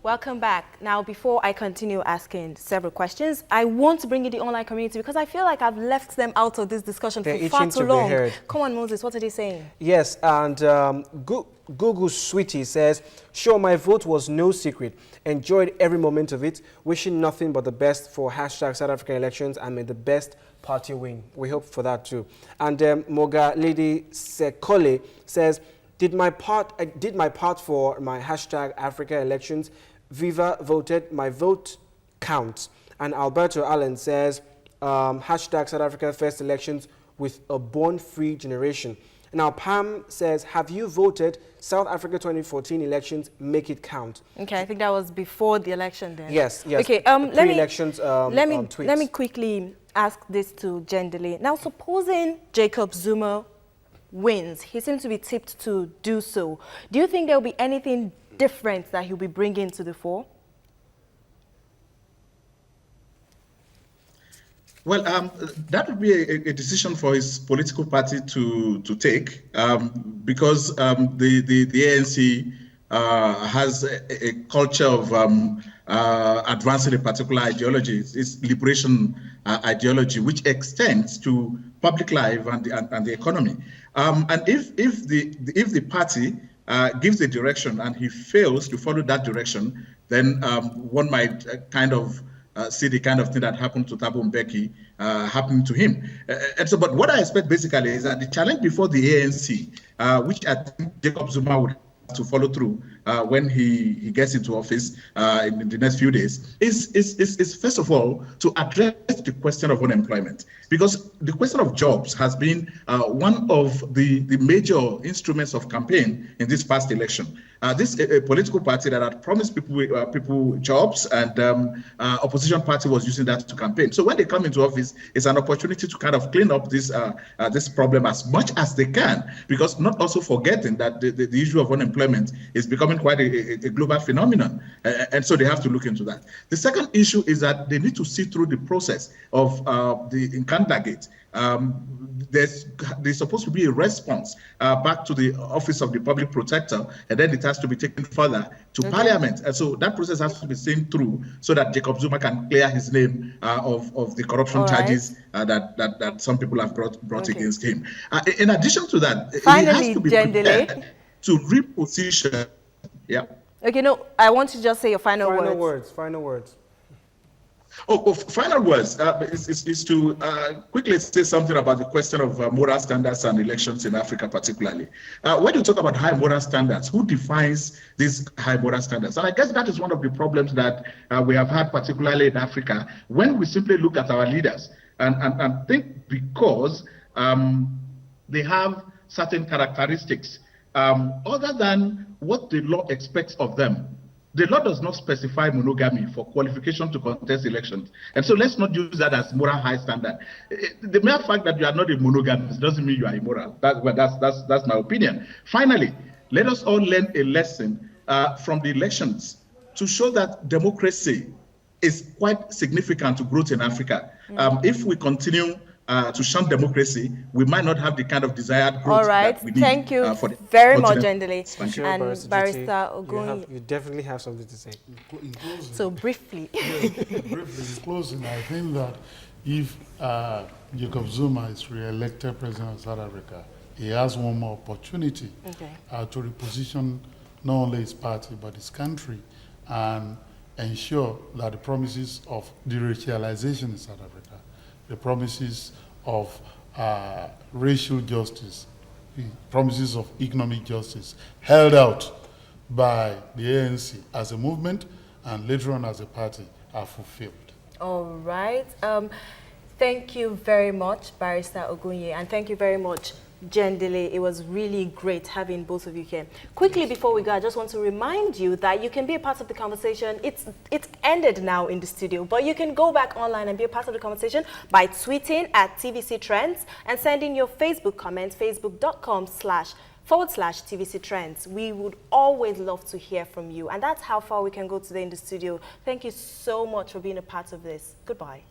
welcome back. Now, before I continue asking several questions, I want to bring in the online community because I feel like I've left them out of this discussion for far too long. Come on, Moses, what are they saying? Yes, and Google Sweetie says, sure, my vote was no secret. Enjoyed every moment of it. Wishing nothing but the best for hashtag South African elections and may the best party win. We hope for that too. And Moga Lady Sekole says, did my part for my hashtag Africa elections. Viva voted, my vote counts. And Alberto Allen says, hashtag South Africa first elections with a born-free generation. Now, Pam says, have you voted? South Africa 2014 elections, make it count. Okay, I think that was before the election then. Yes, yes. Okay, let me quickly ask this to Jendele. Now, supposing Jacob Zuma wins, he seems to be tipped to do so. Do you think there will be anything different that he'll be bringing to the fore? Well, that would be a decision for his political party to take, because the ANC has a culture of advancing a particular ideology. It's liberation ideology, which extends to public life and the economy. And if the party gives the direction and he fails to follow that direction, then one might kind of see the kind of thing that happened to Thabo Mbeki happening to him. And so, but what I expect basically is that the challenge before the ANC, which I think Jacob Zuma would have to follow through when he gets into office in the next few days, is first of all to address the question of unemployment, because the question of jobs has been one of the major instruments of campaign in this past election. This political party that had promised people jobs, and opposition party was using that to campaign. So when they come into office, it's an opportunity to kind of clean up this problem as much as they can, because not also forgetting that the issue of unemployment is becoming quite a global phenomenon, and so they have to look into that. The second issue is that they need to see through the process of the Nkandla Gate. There's supposed to be a response back to the Office of the Public Protector, and then it has to be taken further to Parliament. And so that process has to be seen through so that Jacob Zuma can clear his name of the corruption charges that some people have brought against him. In addition to that, finally, he has to be prepared to reposition. Yeah. Okay, no, I want to just say your final words. Final words. Final words is to quickly say something about the question of moral standards and elections in Africa particularly. When you talk about high moral standards, who defines these high moral standards? And I guess that is one of the problems that we have had particularly in Africa, when we simply look at our leaders and think because they have certain characteristics other than what the law expects of them. The law does not specify monogamy for qualification to contest elections. And so let's not use that as moral high standard. The mere fact that you are not a monogamist doesn't mean you are immoral. That's my opinion. Finally, let us all learn a lesson from the elections to show that democracy is quite significant to growth in Africa. If we continue to shun democracy, we might not have the kind of desired growth that we need. Thank you very much, Jendele. Thank you. And Barrister Ogunye. You definitely have something to say. In closing, so briefly. Briefly, in closing, I think that if Jacob Zuma is re-elected president of South Africa, he has one more opportunity to reposition not only his party but his country and ensure that the promises of deracialization in South Africa, the promises of racial justice, the promises of economic justice held out by the ANC as a movement and later on as a party are fulfilled. All right. Thank you very much, Barrister Ogunye, and thank you very much, Jendele. It was really great having both of you here. Quickly before we go, I just want to remind you that you can be a part of the conversation. It's ended now in the studio, but you can go back online and be a part of the conversation by tweeting at TVC Trends and sending your Facebook comments, facebook.com//TVC Trends. We would always love to hear from you, and that's how far we can go today in the studio. Thank you so much for being a part of this. Goodbye.